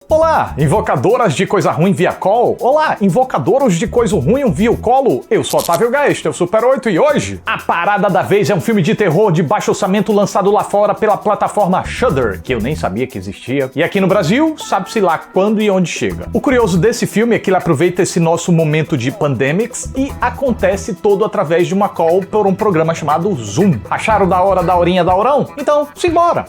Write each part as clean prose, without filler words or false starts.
Olá, invocadoras de coisa ruim via call. Olá, invocadores de coisa ruim via colo. Eu sou Otávio Gaes, teu Super 8, e hoje a parada da vez é um filme de terror de baixo orçamento lançado lá fora pela plataforma Shudder, que eu nem sabia que existia. E aqui no Brasil, sabe-se lá quando e onde chega. O curioso desse filme é que ele aproveita esse nosso momento de pandemics e acontece todo através de uma call por um programa chamado Zoom. Acharam da hora da horinha da horão? Então, simbora!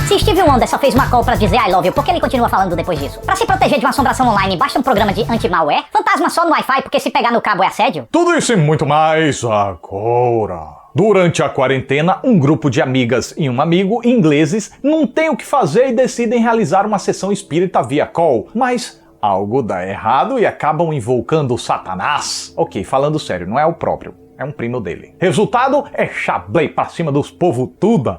Se Stevie Wonder só fez uma call pra dizer I love you, por que ele continua falando depois disso? Pra se proteger de uma assombração online, basta um programa de anti-malware? Fantasma só no Wi-Fi porque se pegar no cabo é assédio? Tudo isso e muito mais agora. Durante a quarentena, um grupo de amigas e um amigo ingleses não tem o que fazer e decidem realizar uma sessão espírita via call, mas algo dá errado e acabam invocando o Satanás. Ok, falando sério, não é o próprio, é um primo dele. Resultado é chablé pra cima dos povo tudo.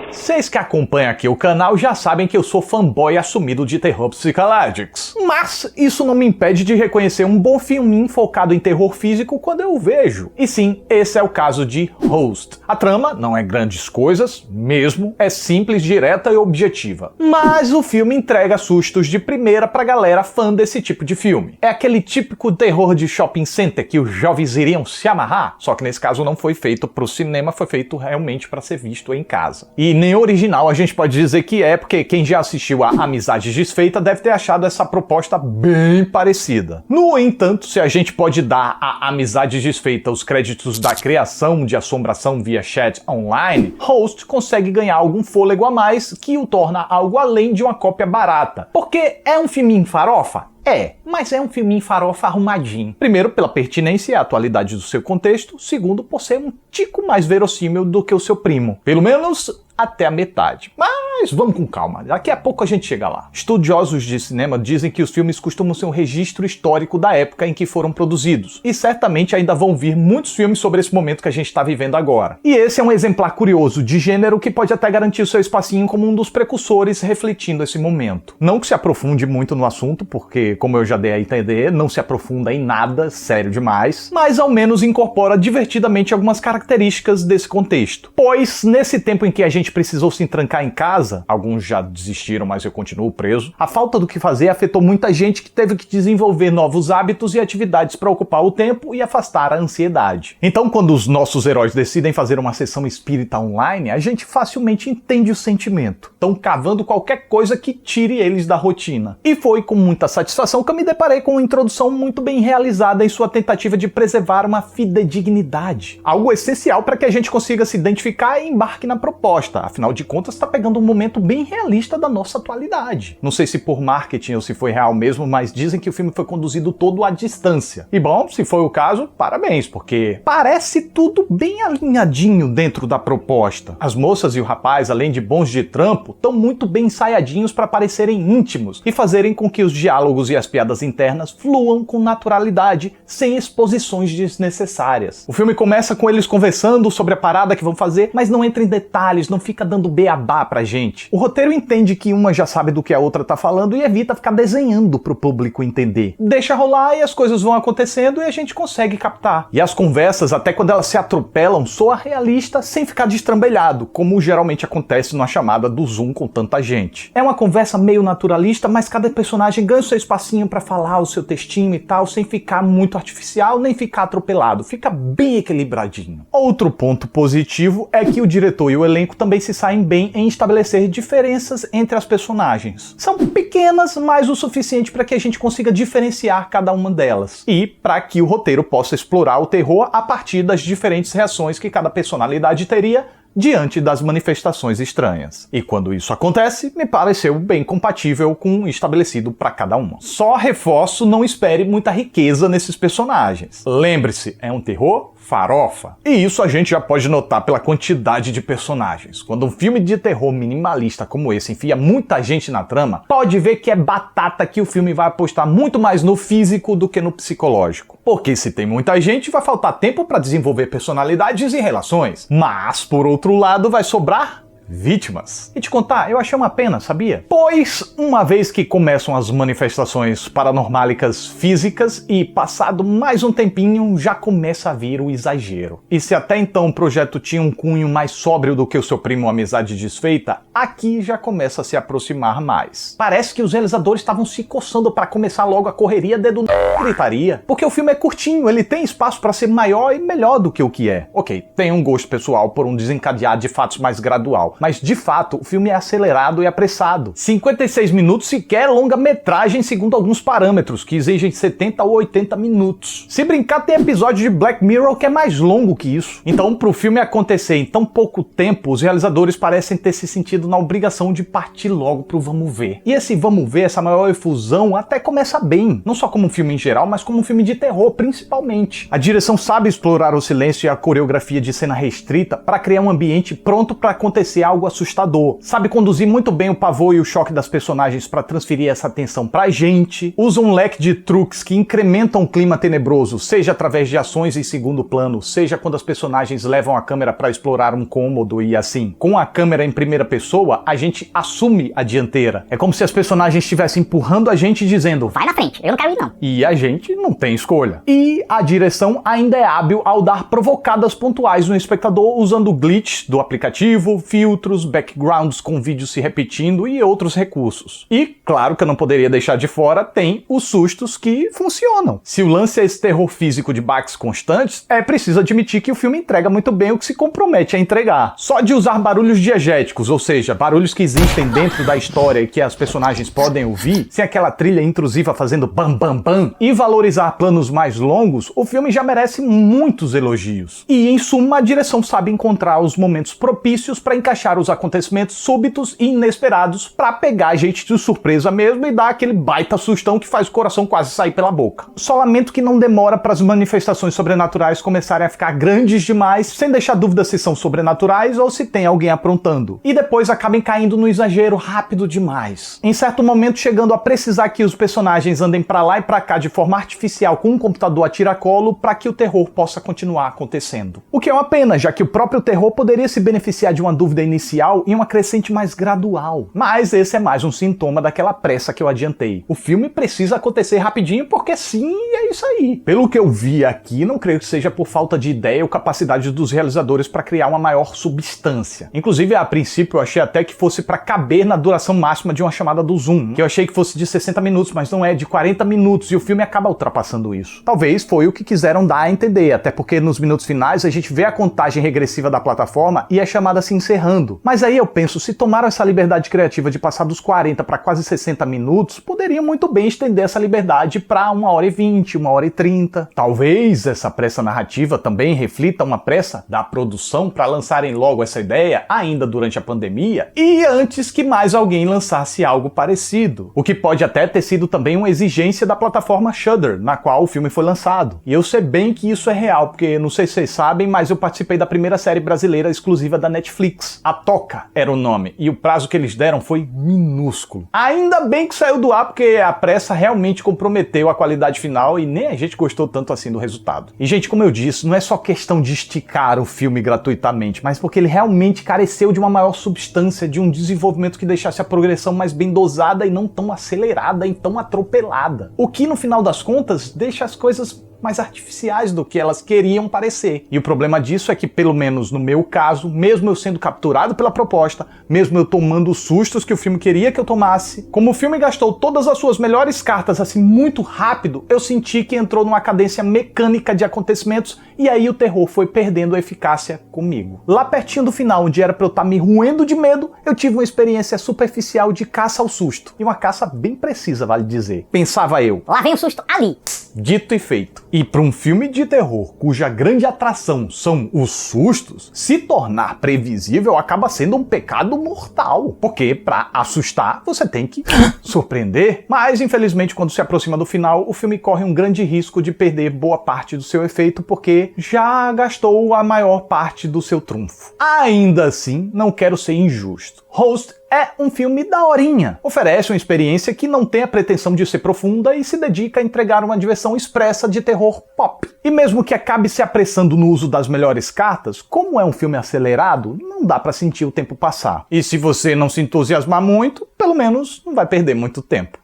Vocês que acompanham aqui o canal já sabem que eu sou fanboy assumido de terror psicológicos. Mas isso não me impede de reconhecer um bom filminho focado em terror físico quando eu vejo. E sim, esse é o caso de Host. A trama não é grandes coisas, mesmo, é simples, direta e objetiva. Mas o filme entrega sustos de primeira pra galera fã desse tipo de filme. É aquele típico terror de shopping center que os jovens iriam se amarrar, só que nesse caso não foi feito pro cinema, foi feito realmente pra ser visto em casa. E nem original a gente pode dizer que é, porque quem já assistiu a Amizade Desfeita deve ter achado essa proposta bem parecida. No entanto, se a gente pode dar a Amizade Desfeita os créditos da criação de assombração via chat online, Host consegue ganhar algum fôlego a mais que o torna algo além de uma cópia barata. Porque é um filminho farofa? É, mas é um filminho farofa arrumadinho. Primeiro, pela pertinência e atualidade do seu contexto. Segundo, por ser um tico mais verossímil do que o seu primo. Pelo menos até a metade. Mas vamos com calma, daqui a pouco a gente chega lá. Estudiosos de cinema dizem que os filmes costumam ser um registro histórico da época em que foram produzidos. E certamente ainda vão vir muitos filmes sobre esse momento que a gente está vivendo agora. E esse é um exemplar curioso de gênero que pode até garantir o seu espacinho como um dos precursores refletindo esse momento. Não que se aprofunde muito no assunto, porque, como eu já dei a entender, não se aprofunda em nada sério demais, mas ao menos incorpora divertidamente algumas características desse contexto. Pois, nesse tempo em que a gente precisou se entrancar em casa, alguns já desistiram, mas eu continuo preso, a falta do que fazer afetou muita gente que teve que desenvolver novos hábitos e atividades para ocupar o tempo e afastar a ansiedade. Então, quando os nossos heróis decidem fazer uma sessão espírita online, a gente facilmente entende o sentimento. Estão cavando qualquer coisa que tire eles da rotina. E foi com muita satisfação que eu me deparei com uma introdução muito bem realizada em sua tentativa de preservar uma fidedignidade. Algo essencial para que a gente consiga se identificar e embarque na proposta. Afinal de contas, está pegando um momento bem realista da nossa atualidade. Não sei se por marketing ou se foi real mesmo, mas dizem que o filme foi conduzido todo à distância. E bom, se foi o caso, parabéns, porque parece tudo bem alinhadinho dentro da proposta. As moças e o rapaz, além de bons de trampo, estão muito bem ensaiadinhos para parecerem íntimos e fazerem com que os diálogos e as piadas internas fluam com naturalidade, sem exposições desnecessárias. O filme começa com eles conversando sobre a parada que vão fazer, mas não entra em detalhes, não fica dando beabá pra gente. O roteiro entende que uma já sabe do que a outra tá falando e evita ficar desenhando pro público entender. Deixa rolar e as coisas vão acontecendo e a gente consegue captar. E as conversas, até quando elas se atropelam, soa realista sem ficar destrambelhado, como geralmente acontece numa chamada do Zoom com tanta gente. É uma conversa meio naturalista, mas cada personagem ganha o seu espacinho pra falar o seu textinho e tal, sem ficar muito artificial, nem ficar atropelado. Fica bem equilibradinho. Outro ponto positivo é que o diretor e o elenco também se saem bem em estabelecer diferenças entre as personagens. São pequenas, mas o suficiente para que a gente consiga diferenciar cada uma delas. E para que o roteiro possa explorar o terror a partir das diferentes reações que cada personalidade teria diante das manifestações estranhas. E quando isso acontece, me pareceu bem compatível com o estabelecido para cada uma. Só reforço, não espere muita riqueza nesses personagens. Lembre-se, é um terror farofa. E isso a gente já pode notar pela quantidade de personagens. Quando um filme de terror minimalista como esse enfia muita gente na trama, pode ver que é batata que o filme vai apostar muito mais no físico do que no psicológico. Porque se tem muita gente, vai faltar tempo para desenvolver personalidades e relações. Mas, por outro lado, vai sobrar vítimas. E te contar, eu achei uma pena, sabia? Pois, uma vez que começam as manifestações paranormálicas físicas e passado mais um tempinho, já começa a vir o exagero. E se até então o projeto tinha um cunho mais sóbrio do que o seu primo Amizade Desfeita, aqui já começa a se aproximar mais. Parece que os realizadores estavam se coçando para começar logo a correria dedo na gritaria, porque o filme é curtinho, ele tem espaço para ser maior e melhor do que o que é. Ok, tem um gosto pessoal por um desencadear de fatos mais gradual, mas de fato o filme é acelerado e apressado. 56 minutos sequer é longa-metragem segundo alguns parâmetros, que exigem 70 ou 80 minutos. Se brincar, tem episódio de Black Mirror que é mais longo que isso. Então, pro filme acontecer em tão pouco tempo, os realizadores parecem ter se sentido na obrigação de partir logo pro vamos ver. E esse vamos ver, essa maior efusão, até começa bem. Não só como um filme em geral, mas como um filme de terror, principalmente. A direção sabe explorar o silêncio e a coreografia de cena restrita para criar um ambiente pronto para acontecer algo assustador. Sabe conduzir muito bem o pavor e o choque das personagens para transferir essa tensão pra gente. Usa um leque de truques que incrementam o clima tenebroso, seja através de ações em segundo plano, seja quando as personagens levam a câmera para explorar um cômodo e assim. Com a câmera em primeira pessoa, a gente assume a dianteira. É como se as personagens estivessem empurrando a gente dizendo: vai na frente, eu não quero ir não. E a gente não tem escolha. E a direção ainda é hábil ao dar provocadas pontuais no espectador usando glitch do aplicativo, filtros, backgrounds com vídeos se repetindo e outros recursos. E, claro que eu não poderia deixar de fora, tem os sustos que funcionam. Se o lance é esse terror físico de baques constantes, é preciso admitir que o filme entrega muito bem o que se compromete a entregar. Só de usar barulhos diegéticos, ou seja, barulhos que existem dentro da história e que as personagens podem ouvir, sem aquela trilha intrusiva fazendo bam bam bam, e valorizar planos mais longos, o filme já merece muitos elogios. E, em suma, a direção sabe encontrar os momentos propícios para encaixar os acontecimentos súbitos e inesperados para pegar a gente de surpresa mesmo e dar aquele baita sustão que faz o coração quase sair pela boca. Só lamento que não demora para as manifestações sobrenaturais começarem a ficar grandes demais, sem deixar dúvida se são sobrenaturais ou se tem alguém aprontando. E depois acabem caindo no exagero rápido demais. Em certo momento chegando a precisar que os personagens andem para lá e para cá de forma artificial com um computador a tiracolo para que o terror possa continuar acontecendo. O que é uma pena, já que o próprio terror poderia se beneficiar de uma dúvida inicial e uma crescente mais gradual. Mas esse é mais um sintoma daquela pressa que eu adiantei. O filme precisa acontecer rapidinho porque sim, é isso aí. Pelo que eu vi aqui, não creio que seja por falta de ideia ou capacidade dos realizadores para criar uma maior substância. Inclusive, a princípio, eu achei até que fosse para caber na duração máxima de uma chamada do Zoom, que eu achei que fosse de 60 minutos, mas não é, de 40 minutos, e o filme acaba ultrapassando isso. Talvez foi o que quiseram dar a entender, até porque nos minutos finais a gente vê a contagem regressiva da plataforma e a chamada se encerrando. Mas aí eu penso, se tomaram essa liberdade criativa de passar dos 40 para quase 60 minutos, poderiam muito bem estender essa liberdade para 1h20, 1h30. Talvez essa pressa narrativa também reflita uma pressa da produção para lançarem logo essa ideia ainda durante a pandemia e antes que mais alguém lançasse algo parecido. O que pode até ter sido também uma exigência da plataforma Shudder, na qual o filme foi lançado. E eu sei bem que isso é real, porque não sei se vocês sabem, mas eu participei da primeira série brasileira exclusiva da Netflix. A Toca era o nome, e o prazo que eles deram foi minúsculo. Ainda bem que saiu do ar, porque a pressa realmente comprometeu a qualidade final e nem a gente gostou tanto assim do resultado. E, gente, como eu disse, não é só questão de esticar o filme gratuitamente, mas porque ele realmente careceu de uma maior substância, de um desenvolvimento que deixasse a progressão mais bem dosada e não tão acelerada e tão atropelada. O que, no final das contas, deixa as coisas mais artificiais do que elas queriam parecer. E o problema disso é que, pelo menos no meu caso, mesmo eu sendo capturado pela proposta, mesmo eu tomando os sustos que o filme queria que eu tomasse, como o filme gastou todas as suas melhores cartas assim muito rápido, eu senti que entrou numa cadência mecânica de acontecimentos e aí o terror foi perdendo a eficácia comigo. Lá pertinho do final, onde era pra eu estar me roendo de medo, eu tive uma experiência superficial de caça ao susto. E uma caça bem precisa, vale dizer. Pensava eu. Lá vem o susto ali. Dito e feito. E para um filme de terror cuja grande atração são os sustos, se tornar previsível acaba sendo um pecado mortal. Porque para assustar você tem que surpreender. Mas infelizmente quando se aproxima do final, o filme corre um grande risco de perder boa parte do seu efeito porque já gastou a maior parte do seu trunfo. Ainda assim, não quero ser injusto. Host É um filme daorinha. Oferece uma experiência que não tem a pretensão de ser profunda e se dedica a entregar uma diversão expressa de terror pop. E mesmo que acabe se apressando no uso das melhores cartas, como é um filme acelerado, não dá pra sentir o tempo passar. E se você não se entusiasmar muito, pelo menos não vai perder muito tempo.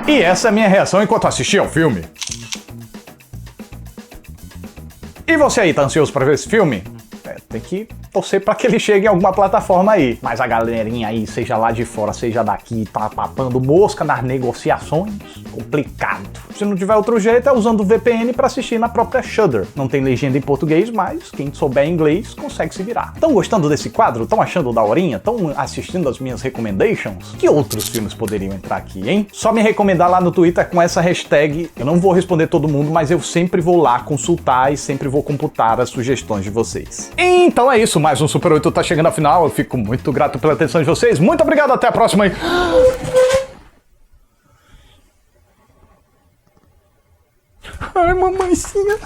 E essa é a minha reação enquanto assistia ao filme. E você aí, tá ansioso pra ver esse filme? Tem que torcer pra que ele chegue em alguma plataforma aí. Mas a galerinha aí, seja lá de fora, seja daqui, tá papando mosca nas negociações. Complicado. Se não tiver outro jeito, é usando o VPN pra assistir na própria Shudder. Não tem legenda em português, mas quem souber inglês consegue se virar. Tão gostando desse quadro? Tão achando daorinha? Tão assistindo as minhas recommendations? Que outros filmes poderiam entrar aqui, hein? Só me recomendar lá no Twitter com essa hashtag. Eu não vou responder todo mundo, mas eu sempre vou lá consultar e sempre vou computar as sugestões de vocês. Então é isso, mais um Super 8 tá chegando ao final. Eu fico muito grato pela atenção de vocês. Muito obrigado, até a próxima. Ai, mamãezinha.